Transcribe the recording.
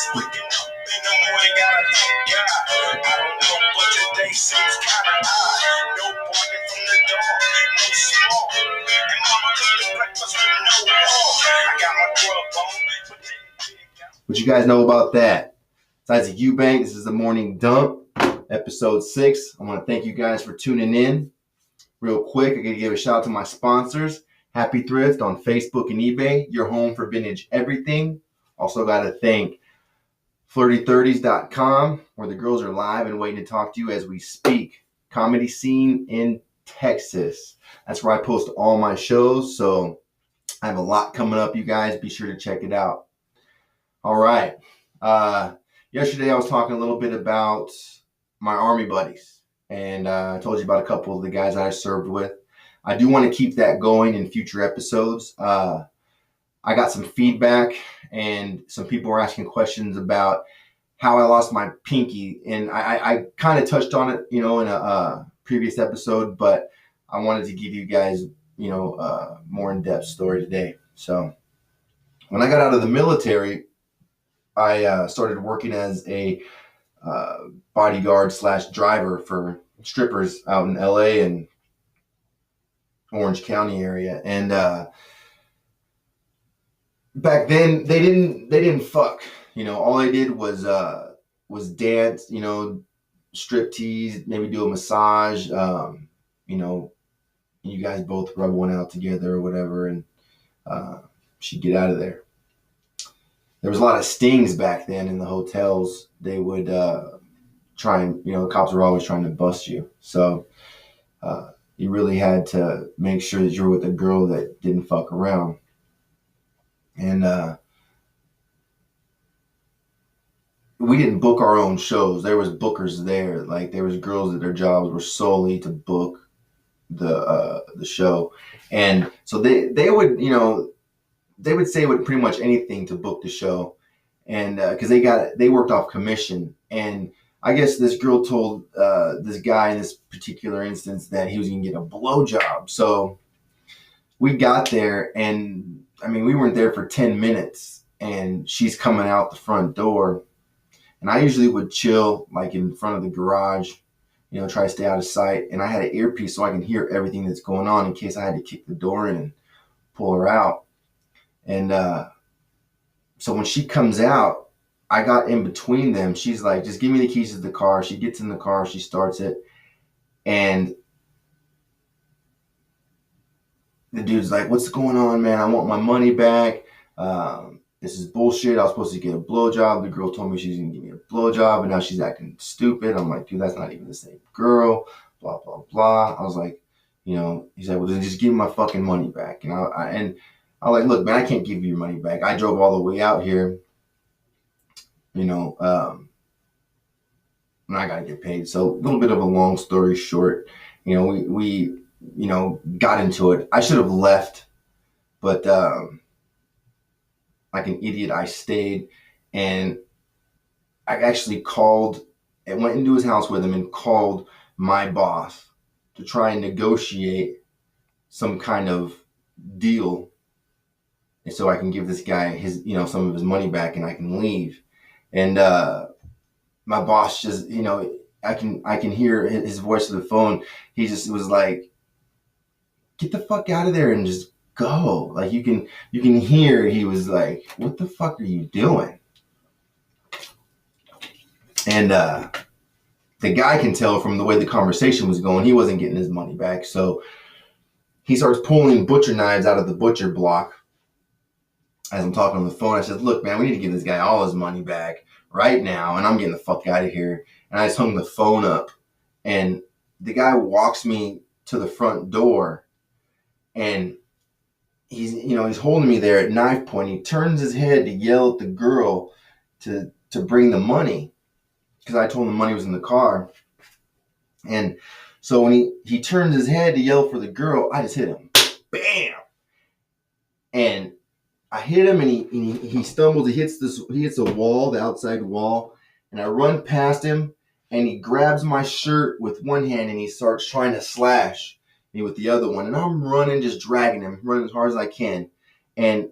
Waking up in the morning, gotta thank God. I don't know, but today seems kinda odd. No barking from the dog, no small. And mama cooked the breakfast with no oil. I got my grub on, but what you guys know about that? Besides the Eubank, this is the Morning Dump, episode 6. I want to thank you guys for tuning in. Real quick, I got to give a shout out to my sponsors, Happy Thrift on Facebook and eBay, your home for vintage everything. Also got to thank flirty30s.com, where the girls are live and waiting to talk to you as we speak. Comedy scene in Texas. That's where I post all my shows, so I have a lot coming up, you guys. Be sure to check it out. All right. Yesterday I was talking a little bit about my Army buddies, and I told you about a couple of the guys I served with. I do want to keep that going in future episodes. I got some feedback, and some people were asking questions about how I lost my pinky, and I kind of touched on it, in a previous episode, but I wanted to give you guys, more in-depth story today. So when I got out of the military, I started working as a bodyguard / driver for strippers out in LA and Orange County area. And back then they didn't fuck. All they did was dance, strip tease, maybe do a massage, you guys both rub one out together or whatever, and she'd get out of there. There was a lot of stings back then in the hotels. They would try and, the cops were always trying to bust you. So you really had to make sure that you were with a girl that didn't fuck around. And we didn't book our own shows. There was bookers there. Like, there was girls that their jobs were solely to book the show. And so they would, they would say pretty much anything to book the show, and because they worked off commission. And I guess this girl told this guy in this particular instance that he was gonna get a blowjob. So we got there, and we weren't there for 10 minutes, and she's coming out the front door, and I usually would chill like in front of the garage, try to stay out of sight. And I had an earpiece so I can hear everything that's going on in case I had to kick the door in and pull her out. And so when she comes out, I got in between them. She's like, just give me the keys to the car. She gets in the car, she starts it, and the dude's like, what's going on, man? I want my money back. This is bullshit. I was supposed to get a blowjob. The girl told me she's going to give me a blowjob, and now she's acting stupid. I'm like, dude, that's not even the same girl, blah, blah, blah. I was like, he said, well, then just give me my fucking money back. And I was like, look, man, I can't give you your money back. I drove all the way out here, and I got to get paid. So a little bit of a long story short, we got into it. I should have left, but like an idiot, I stayed, and I actually called and went into his house with him and called my boss to try and negotiate some kind of deal, and so I can give this guy his, some of his money back, and I can leave. And my boss just, I can hear his voice on the phone. He just was like, "Get the fuck out of there and just go." Like, you can hear he was like, "What the fuck are you doing?" And the guy can tell from the way the conversation was going, he wasn't getting his money back. So he starts pulling butcher knives out of the butcher block. As I'm talking on the phone, I said, look, man, we need to give this guy all his money back right now, and I'm getting the fuck out of here. And I just hung the phone up, and the guy walks me to the front door, and he's holding me there at knife point. He turns his head to yell at the girl to bring the money, because I told him the money was in the car. And so when he turns his head to yell for the girl, I just hit him. Bam! And I hit him, and he stumbles. He hits a wall, the outside wall, and I run past him, and he grabs my shirt with one hand, and he starts trying to slash me with the other one. And I'm running, just dragging him, running as hard as I can. And